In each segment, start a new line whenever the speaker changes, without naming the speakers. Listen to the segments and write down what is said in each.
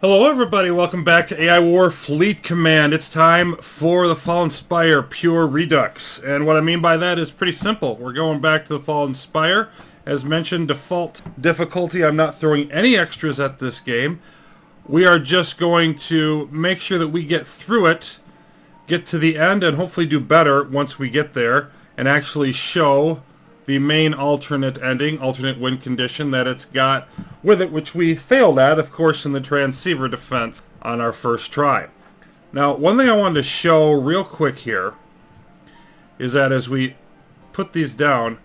Hello everybody, welcome back to AI War Fleet Command. It's time for the Fallen Spire Pure Redux. And what I mean by that is pretty simple. We're going back to the Fallen Spire. As mentioned, default difficulty. I'm not throwing any extras at this game. We are just going to make sure that we get through it, get to the end, and hopefully do better once we get there, and actually show the main alternate ending, alternate win condition that it's got with it, which we failed at, of course, in the transceiver defense on our first try. Now, one thing I wanted to show real quick here is that as we put these down,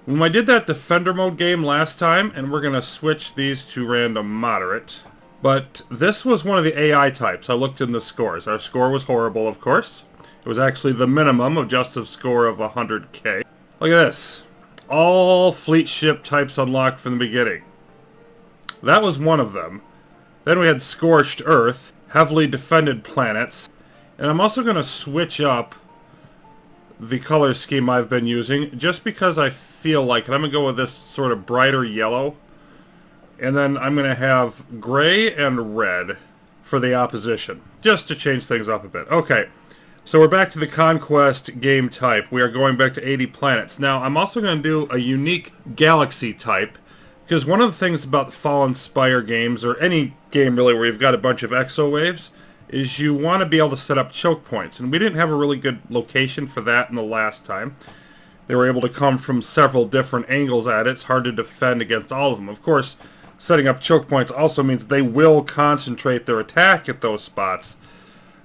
when I did that defender mode game last time, and we're going to switch these to random moderate, but this was one of the AI types. I looked in the scores. Our score was horrible, of course. It was actually the minimum of just a score of 100k. Look at this. All fleet ship types unlocked from the beginning. That was one of them. Then we had Scorched Earth, heavily defended planets, and I'm also going to switch up the color scheme I've been using just because I feel like it. I'm going to go with this sort of brighter yellow, and then I'm going to have gray and red for the opposition, just to change things up a bit. Okay. So we're back to the Conquest game type. We are going back to 80 planets. Now, I'm also going to do a unique galaxy type, because one of the things about the Fallen Spire games, or any game really where you've got a bunch of exowaves, is you want to be able to set up choke points. And we didn't have a really good location for that in the last time. They were able to come from several different angles at it. It's hard to defend against all of them. Of course, setting up choke points also means they will concentrate their attack at those spots.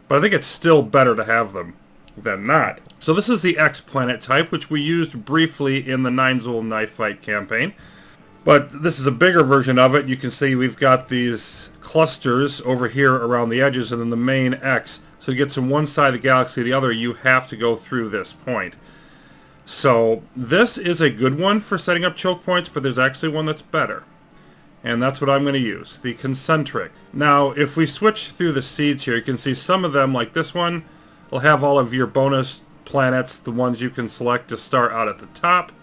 But I think it's still better to have them than not. So this is the X planet type, which we used briefly in the Nine-Zool Knife Fight campaign. But this is a bigger version of it. You can see we've got these clusters over here around the edges, and then the main X. So to get from one side of the galaxy to the other, you have to go through this point. So this is a good one for setting up choke points, but there's actually one that's better. And that's what I'm going to use, the concentric. Now, if we switch through the seeds here, you can see some of them, like this one, will have all of your bonus planets, the ones you can select to start out at the top.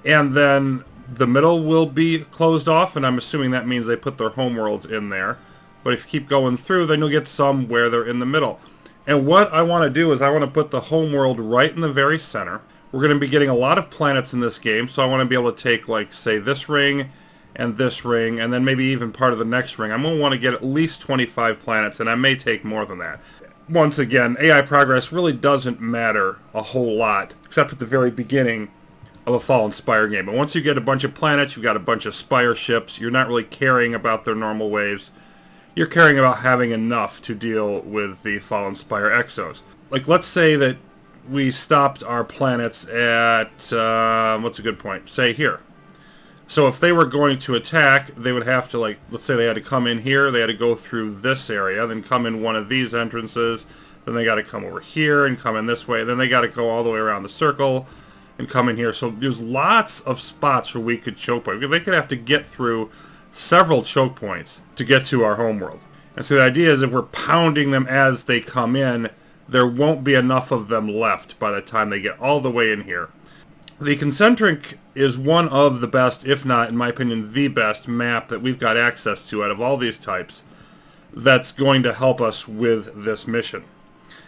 And then the middle will be closed off, and I'm assuming that means they put their homeworlds in there. But if you keep going through, then you'll get some where they're in the middle. And what I want to do is I want to put the homeworld right in the very center. We're going to be getting a lot of planets in this game, so I want to be able to take, like, say, this ring, and this ring, and then maybe even part of the next ring. I'm going to want to get at least 25 planets, and I may take more than that. Once again, AI progress really doesn't matter a whole lot, except at the very beginning of a Fallen Spire game. But once you get a bunch of planets, you've got a bunch of Spire ships, you're not really caring about their normal waves. You're caring about having enough to deal with the Fallen Spire exos. Like, let's say that we stopped our planets at, what's a good point? Say here. So if they were going to attack, they would have to, like, let's say they had to come in here, they had to go through this area, then come in one of these entrances, then they got to come over here and come in this way, then they got to go all the way around the circle and come in here. So there's lots of spots where we could choke point. They could have to get through several choke points to get to our homeworld. And so the idea is if we're pounding them as they come in, there won't be enough of them left by the time they get all the way in here. The concentric is one of the best, if not, in my opinion, the best map that we've got access to out of all these types that's going to help us with this mission.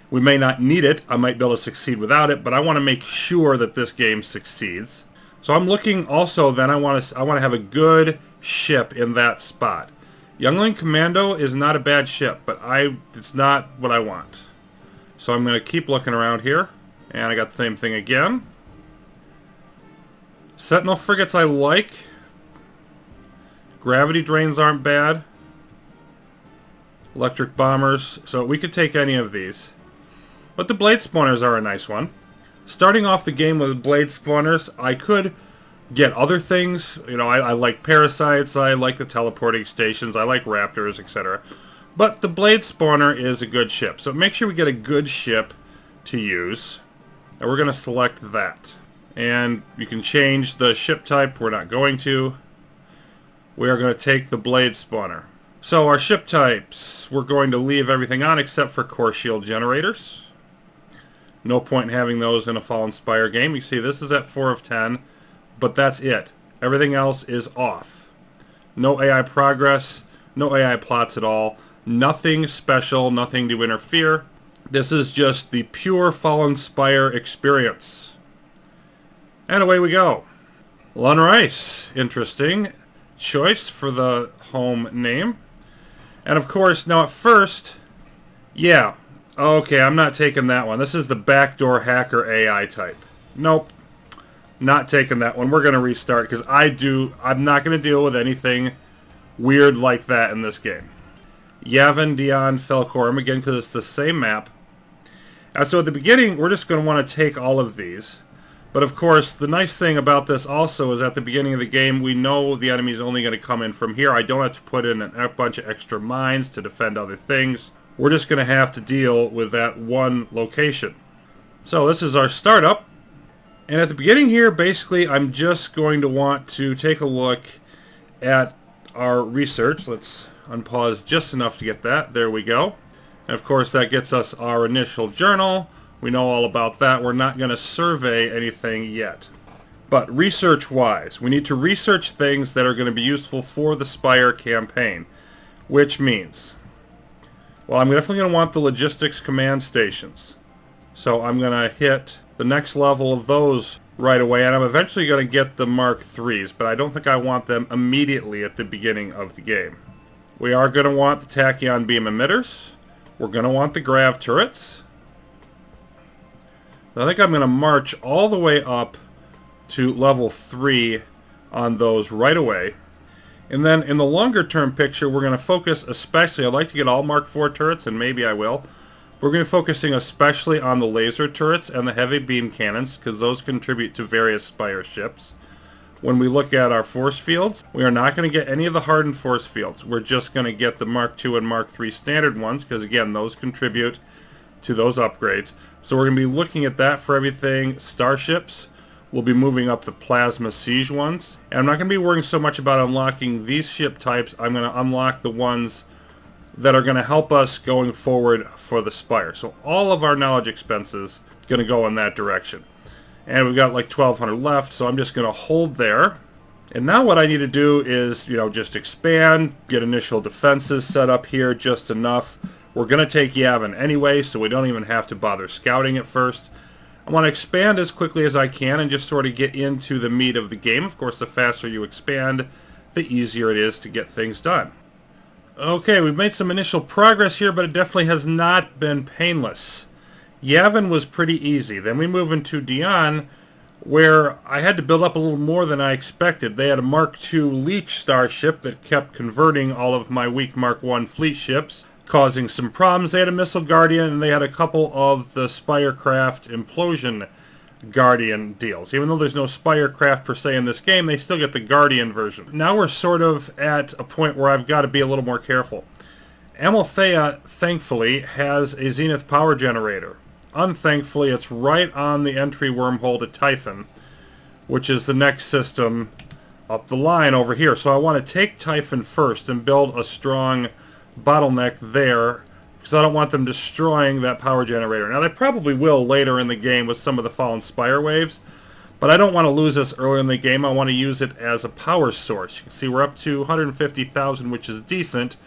We may not need it, I might be able to succeed without it, but I want to make sure that this game succeeds. So I'm looking also, then I want to have a good ship in that spot. Youngling Commando is not a bad ship, but it's not what I want. So I'm going to keep looking around here, and I got the same thing again. Sentinel frigates I like. Gravity drains aren't bad. Electric bombers. So we could take any of these. But the blade spawners are a nice one. Starting off the game with blade spawners, I could get other things. You know, I like parasites, I like the teleporting stations, I like raptors, etc. But the blade spawner is a good ship. So make sure we get a good ship to use. And we're going to select that. And you can change the ship type. We're not going to. We are going to take the blade spawner. So our ship types, we're going to leave everything on except for core shield generators. No point in having those in a Fallen Spire game. You see this is at 4 of 10, but that's it. Everything else is off. No AI progress. No AI plots at all. Nothing special, nothing to interfere. This is just the pure Fallen Spire experience. And away we go. Lunrice. Interesting choice for the home name. And of course, now at first, yeah, okay, I'm not taking that one. This is the backdoor hacker AI type. Nope, not taking that one. We're going to restart because I'm not going to deal with anything weird like that in this game. Yavin, Dion, Falcorum, again, because it's the same map. And so at the beginning, we're just going to want to take all of these. But of course, the nice thing about this also is at the beginning of the game, we know the enemy's only going to come in from here. I don't have to put in a bunch of extra mines to defend other things. We're just going to have to deal with that one location. So this is our startup. And at the beginning here, basically, I'm just going to want to take a look at our research. Let's unpause just enough to get that. There we go. And of course, that gets us our initial journal. We know all about that. We're not going to survey anything yet. But research-wise, we need to research things that are going to be useful for the Spire campaign. Which means, well, I'm definitely going to want the logistics command stations. So I'm going to hit the next level of those right away. And I'm eventually going to get the Mark IIIs, but I don't think I want them immediately at the beginning of the game. We are going to want the tachyon beam emitters. We're going to want the grav turrets. I think I'm going to march all the way up to level 3 on those right away. And then in the longer term picture, we're going to focus especially, I'd like to get all Mark IV turrets, and maybe I will. We're going to be focusing especially on the laser turrets and the heavy beam cannons, because those contribute to various Spire ships. When we look at our force fields, we are not going to get any of the hardened force fields. We're just going to get the Mark II and Mark III standard ones, because again, those contribute to those upgrades. So we're going to be looking at that for everything. Starships, we'll be moving up the plasma siege ones. And I'm not going to be worrying so much about unlocking these ship types. I'm going to unlock the ones that are going to help us going forward for the Spire. So all of our knowledge expenses going to go in that direction. And we've got like 1,200 left, so I'm just going to hold there. And now what I need to do is, just expand, get initial defenses set up here just enough. We're going to take Yavin anyway, so we don't even have to bother scouting at first. I want to expand as quickly as I can and just sort of get into the meat of the game. Of course, the faster you expand, the easier it is to get things done. Okay, we've made some initial progress here, but it definitely has not been painless. Yavin was pretty easy. Then we move into Dion, where I had to build up a little more than I expected. They had a Mark II Leech starship that kept converting all of my weak Mark I fleet ships, causing some problems. They had a Missile Guardian, and they had a couple of the Spirecraft Implosion Guardian deals. Even though there's no Spirecraft per se in this game, they still get the Guardian version. Now we're sort of at a point where I've got to be a little more careful. Amalthea, thankfully, has a Zenith power generator. Unthankfully, it's right on the entry wormhole to Typhon, which is the next system up the line over here. So I want to take Typhon first and build a strong bottleneck there, because I don't want them destroying that power generator. Now, they probably will later in the game with some of the Fallen Spire waves, but I don't want to lose this early in the game. I want to use it as a power source. You can see we're up to 150,000, which is decent.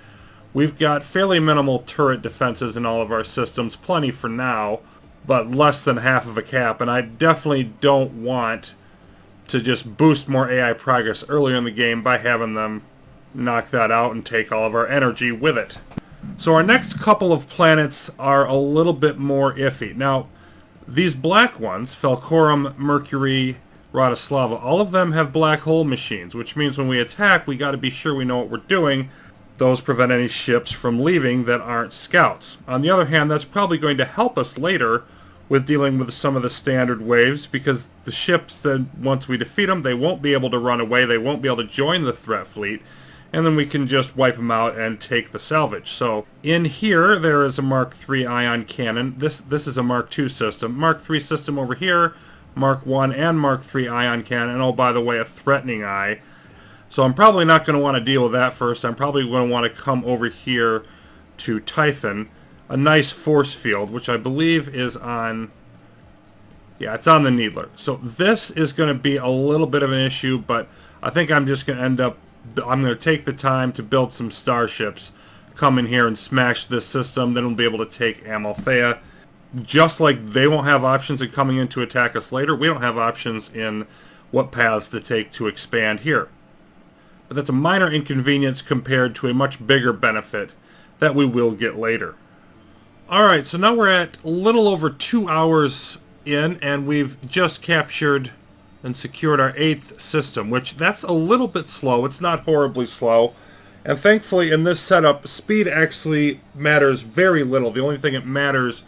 We've got fairly minimal turret defenses in all of our systems, plenty for now, but less than half of a cap, and I definitely don't want to just boost more AI progress earlier in the game by having them knock that out and take all of our energy with it. So our next couple of planets are a little bit more iffy. Now, these black ones, Falcorum, Mercury, Radislava, all of them have black hole machines, which means when we attack, we got to be sure we know what we're doing. Those prevent any ships from leaving that aren't scouts. On the other hand, that's probably going to help us later with dealing with some of the standard waves, because the ships, then once we defeat them, they won't be able to run away, they won't be able to join the threat fleet, and then we can just wipe them out and take the salvage. So in here, there is a Mark III ion cannon. This is a Mark II system. Mark III system over here, Mark I and Mark III ion cannon, and oh, by the way, a threatening eye. So I'm probably not going to want to deal with that first. I'm probably going to want to come over here to Typhon. A nice force field, which I believe is on... yeah, it's on the Needler. So this is going to be a little bit of an issue, but I think I'm just going to end up I'm going to take the time to build some starships, come in here and smash this system, then we'll be able to take Amalthea. Just like they won't have options in coming in to attack us later, we don't have options in what paths to take to expand here. But that's a minor inconvenience compared to a much bigger benefit that we will get later. Alright, so now we're at a little over 2 hours in, and we've just captured and secured our 8th system, which that's a little bit slow. It's not horribly slow. And thankfully in this setup, speed actually matters very little. The only thing it matters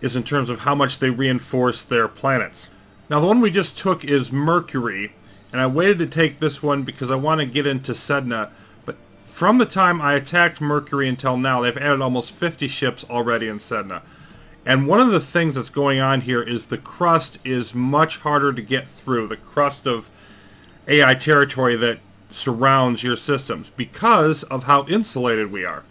is in terms of how much they reinforce their planets. Now the one we just took is Mercury, and I waited to take this one because I want to get into Sedna. But from the time I attacked Mercury until now, they've added almost 50 ships already in Sedna. And one of the things that's going on here is the crust is much harder to get through. The crust of AI territory that surrounds your systems because of how insulated we are.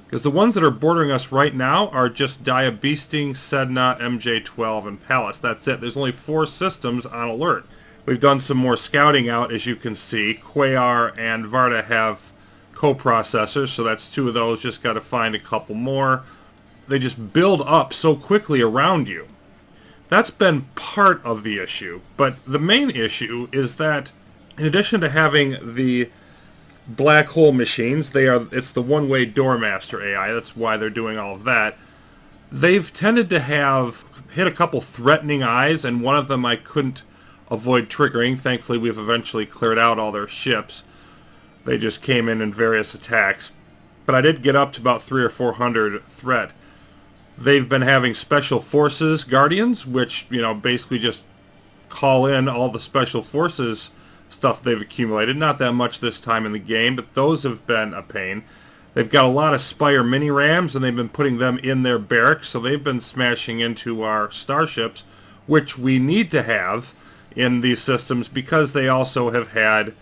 Because the ones that are bordering us right now are just Diabeasting, Sedna, MJ12, and Pallas. That's it. There's only 4 systems on alert. We've done some more scouting out, as you can see. Quayar and Varda have coprocessors, so that's 2 of those. Just got to find a couple more. They just build up so quickly around you. That's been part of the issue. But the main issue is that in addition to having the black hole machines, it's the one-way doormaster AI. That's why they're doing all of that. They've tended to have hit a couple threatening eyes, and one of them I couldn't avoid triggering. Thankfully, we've eventually cleared out all their ships. They just came in various attacks. But I did get up to about 300 or 400 threat. They've been having special forces guardians, which, basically just call in all the special forces stuff they've accumulated. Not that much this time in the game, but those have been a pain. They've got a lot of Spire mini-rams, and they've been putting them in their barracks, so they've been smashing into our starships, which we need to have in these systems because they also have had,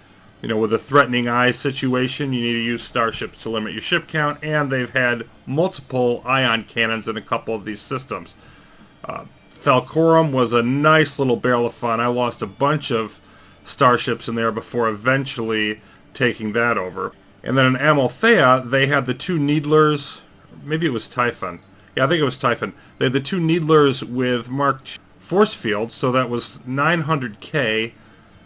with a threatening eye situation, you need to use starships to limit your ship count, and they've had multiple ion cannons in a couple of these systems. Falcorum was a nice little barrel of fun. I lost a bunch of starships in there before eventually taking that over. And then in Amalthea, they had the 2 Needlers. Maybe it was Typhon. Yeah, I think it was Typhon. They had the 2 Needlers with Mark II force fields, so that was 900k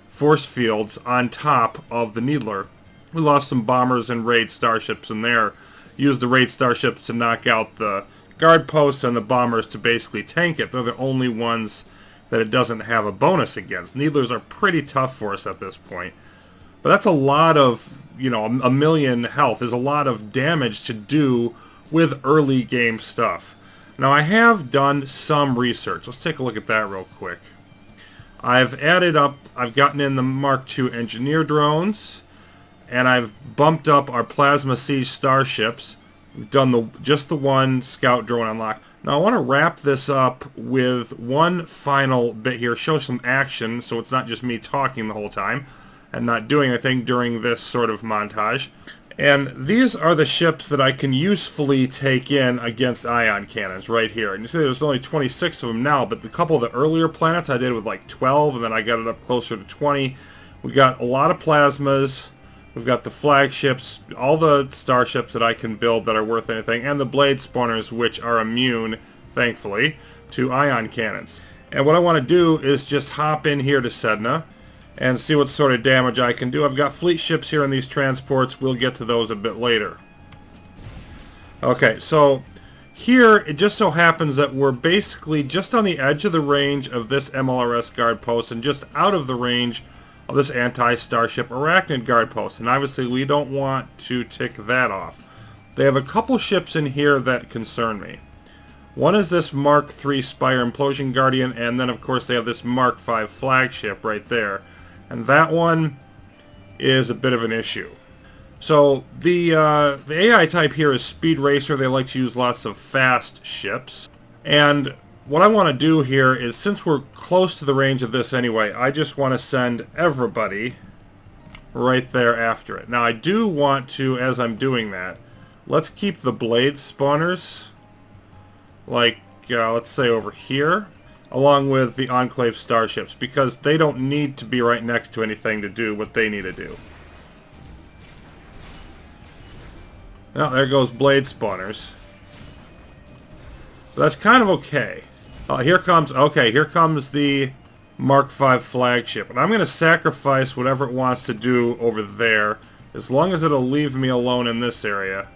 force fields on top of the Needler. We lost some bombers and raid starships in there. Used the raid starships to knock out the guard posts and the bombers to basically tank it. They're the only ones that it doesn't have a bonus against. Needlers are pretty tough for us at this point. But that's a lot of, a million health. There's a lot of damage to do with early game stuff. Now I have done some research. Let's take a look at that real quick. I've gotten in the Mark II engineer drones, and I've bumped up our Plasma Siege starships. We've done just the one scout drone unlock. Now I want to wrap this up with one final bit here, show some action so it's not just me talking the whole time and not doing anything during this sort of montage. And these are the ships that I can usefully take in against ion cannons right here. And you see there's only 26 of them now, but the couple of the earlier planets I did with like 12, and then I got it up closer to 20. We got a lot of plasmas. We've got the flagships, all the starships that I can build that are worth anything, and the blade spawners, which are immune, thankfully, to ion cannons. And what I want to do is just hop in here to Sedna and see what sort of damage I can do. I've got fleet ships here in these transports. We'll get to those a bit later. Okay, so here it just so happens that we're basically just on the edge of the range of this MLRS guard post and just out of the range of this anti-starship arachnid guard post. And obviously we don't want to tick that off. They have a couple ships in here that concern me. One is this Mark III Spire Implosion Guardian, and then of course they have this Mark V flagship right there. And that one is a bit of an issue. So the AI type here is Speed Racer. They like to use lots of fast ships. And what I want to do here is, since we're close to the range of this anyway, I just want to send everybody right there after it. Now I do want to, as I'm doing that, let's keep the blade spawners, like, let's say over here, along with the Enclave starships, because they don't need to be right next to anything to do what they need to do. Oh, there goes blade spawners. That's kind of okay. Here comes the Mark V flagship. And I'm going to sacrifice whatever it wants to do over there, as long as it'll leave me alone in this area.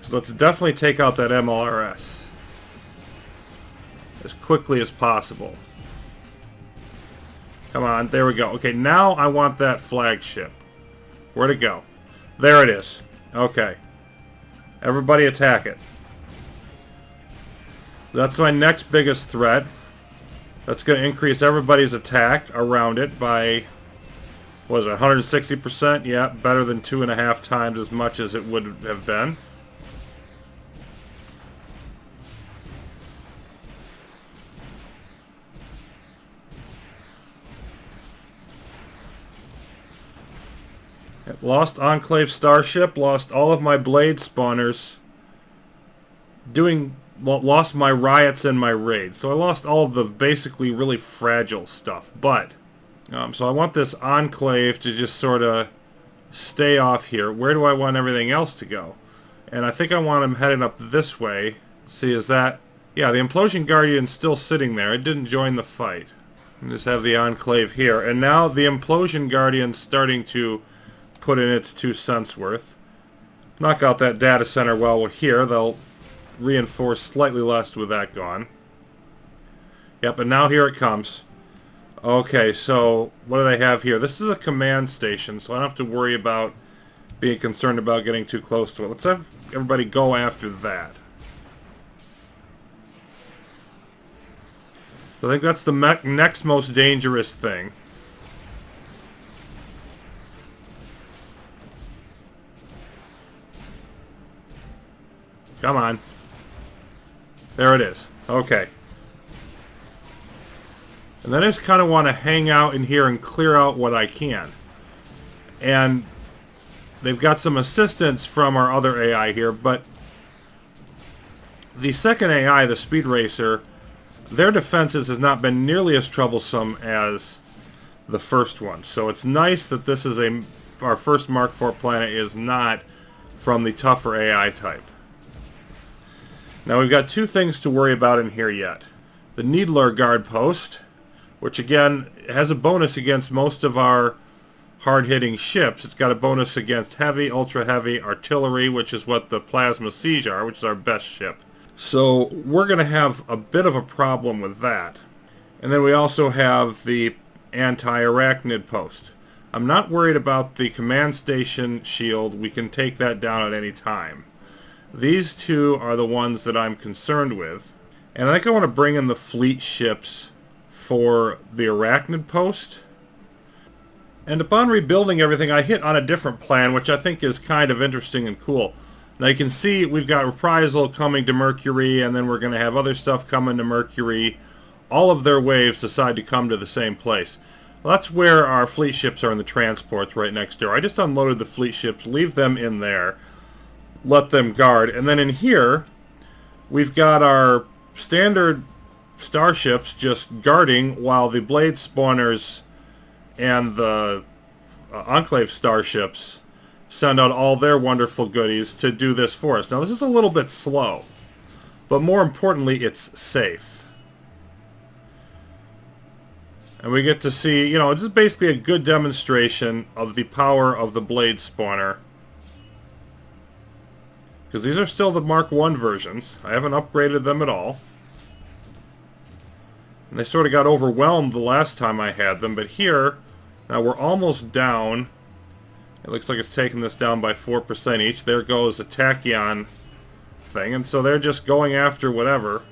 So let's definitely take out that MLRS as quickly as possible. Come on, there we go. Okay, now I want that flagship. Where'd it go? There it is. Okay. Everybody attack it. That's my next biggest threat. That's going to increase everybody's attack around it by, what is it, 160%? Yeah, better than 2.5 times as much as it would have been. Lost Enclave Starship, lost all of my blade spawners, lost my riots and my raids. So I lost all of the basically really fragile stuff. But, so I want this Enclave to just sort of stay off here. Where do I want everything else to go? And I think I want them heading up this way. See, is that... Yeah, the Implosion Guardian's still sitting there. It didn't join the fight. Just have the Enclave here. And now the Implosion Guardian's starting to put in its 2 cents worth. Knock out that data center while we're here. They'll reinforce slightly less with that gone. Yep, and now here it comes. Okay, so what do they have here? This is a command station, so I don't have to worry about being concerned about getting too close to it. Let's have everybody go after that. So I think that's the next most dangerous thing. Come on. There it is. Okay. And then I just kind of want to hang out in here and clear out what I can. And they've got some assistance from our other AI here, but the second AI, the Speed Racer, their defenses has not been nearly as troublesome as the first one. So it's nice that this is our first Mark IV planet is not from the tougher AI type. Now we've got 2 things to worry about in here yet. The Needler Guard Post, which again has a bonus against most of our hard-hitting ships. It's got a bonus against heavy, ultra-heavy, artillery, which is what the Plasma Siege are, which is our best ship. So we're going to have a bit of a problem with that. And then we also have the Anti-Arachnid Post. I'm not worried about the command station shield. We can take that down at any time. These 2 are the ones that I'm concerned with. And I think I want to bring in the fleet ships for the Arachnid Post. And upon rebuilding everything, I hit on a different plan, which I think is kind of interesting and cool. Now you can see we've got Reprisal coming to Mercury, and then we're going to have other stuff coming to Mercury. All of their waves decide to come to the same place. Well, that's where our fleet ships are in the transports right next door. I just unloaded the fleet ships, leave them in there, let them guard, and then in here we've got our standard starships just guarding while the blade spawners and the Enclave starships send out all their wonderful goodies to do this for us. Now this is a little bit slow, but more importantly it's safe. And we get to see, you know, this is basically a good demonstration of the power of the blade spawner. Because these are still the Mark I versions. I haven't upgraded them at all. And they sort of got overwhelmed the last time I had them, but here, now we're almost down. It looks like it's taking this down by 4% each. There goes the Tachyon thing, and so they're just going after whatever.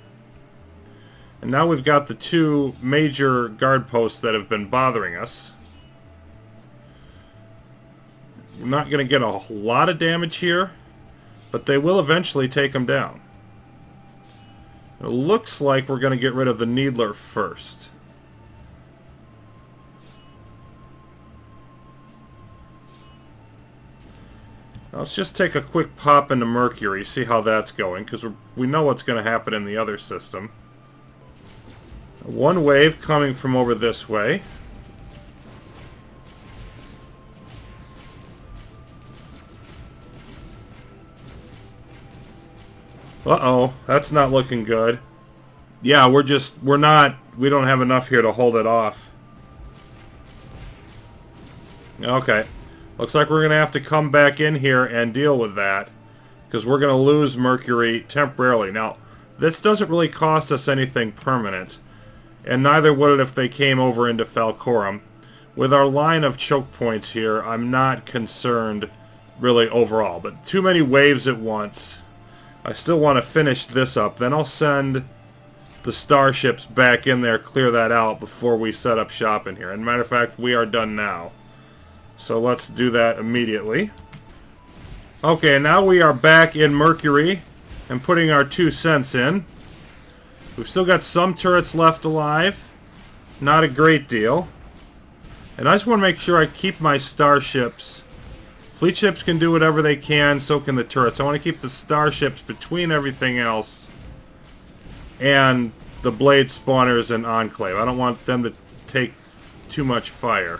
And now we've got the 2 major guard posts that have been bothering us. We're not going to get a lot of damage here, but they will eventually take them down. It looks like we're going to get rid of the Needler first. Now let's just take a quick pop into Mercury, see how that's going, because we know what's going to happen in the other system. One wave coming from over this way. Uh-oh, that's not looking good. Yeah, we don't have enough here to hold it off. Okay. Looks like we're going to have to come back in here and deal with that, because we're going to lose Mercury temporarily. Now, this doesn't really cost us anything permanent, and neither would it if they came over into Falcorum. With our line of choke points here, I'm not concerned really overall, but too many waves at once. I still want to finish this up. Then I'll send the starships back in there, clear that out before we set up shop in here. And matter of fact, we are done now. So let's do that immediately. Okay, now we are back in Mercury and putting our 2 cents in. We've still got some turrets left alive. Not a great deal. And I just want to make sure I keep my starships. Fleet ships can do whatever they can, so can the turrets. I want to keep the starships between everything else and the blade spawners and Enclave. I don't want them to take too much fire.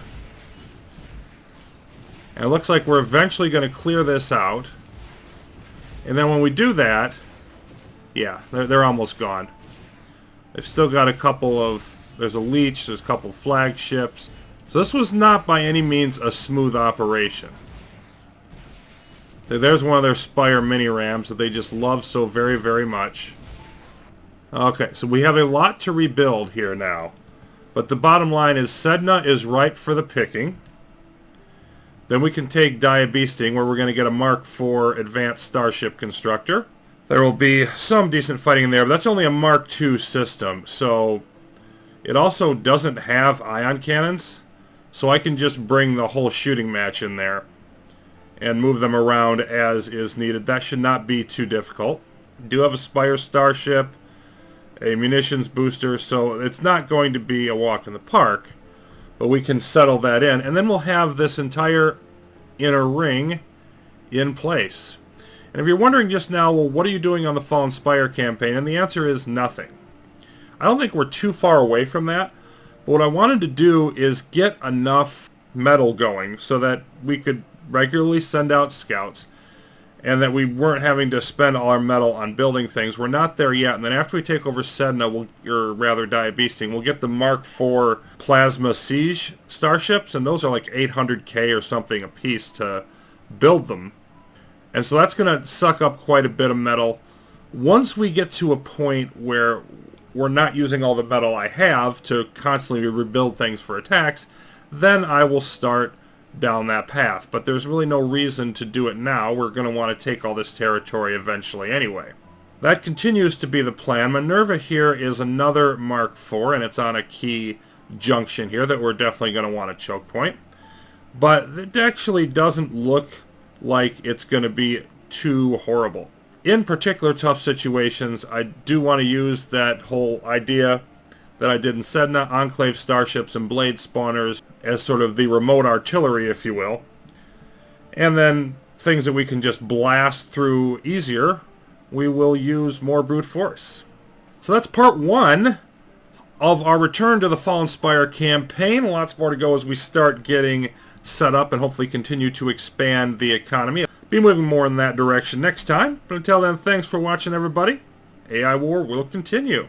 And it looks like we're eventually going to clear this out. And then when we do that, yeah, they're almost gone. They've still got a couple of... There's a leech, there's a couple flagships. So this was not by any means a smooth operation. There's one of their Spire mini-rams that they just love so very, very much. Okay, so we have a lot to rebuild here now. But the bottom line is Sedna is ripe for the picking. Then we can take Diabesting, where we're going to get a Mark IV Advanced Starship Constructor. There will be some decent fighting in there, but that's only a Mark II system. So it also doesn't have ion cannons. So I can just bring the whole shooting match in there and move them around as is needed. That should not be too difficult. We do have a Spire Starship, a munitions booster, so it's not going to be a walk in the park, but we can settle that in, and then we'll have this entire inner ring in place. And if you're wondering just now, well, what are you doing on the Fallen Spire campaign? And the answer is nothing. I don't think we're too far away from that, but what I wanted to do is get enough metal going so that we could regularly send out scouts, and that we weren't having to spend all our metal on building things. We're not there yet, and then after we take over Sedna, or rather Diabesting, we'll get the Mark IV Plasma Siege starships, and those are like 800k or something a piece to build them. And so that's going to suck up quite a bit of metal. Once we get to a point where we're not using all the metal I have to constantly rebuild things for attacks, then I will start down that path. But there's really no reason to do it now. We're going to want to take all this territory eventually anyway. That continues to be the plan. Minerva here is another Mark IV, and it's on a key junction here that we're definitely going to want to choke point. But it actually doesn't look like it's going to be too horrible. In particular tough situations, I do want to use that whole idea that I did in Sedna, Enclave starships and blade spawners as sort of the remote artillery, if you will. And then things that we can just blast through easier, we will use more brute force. So that's part 1 of our return to the Fallen Spire campaign. Lots more to go as we start getting set up and hopefully continue to expand the economy. Be moving more in that direction next time. But until then, thanks for watching, everybody. AI War will continue.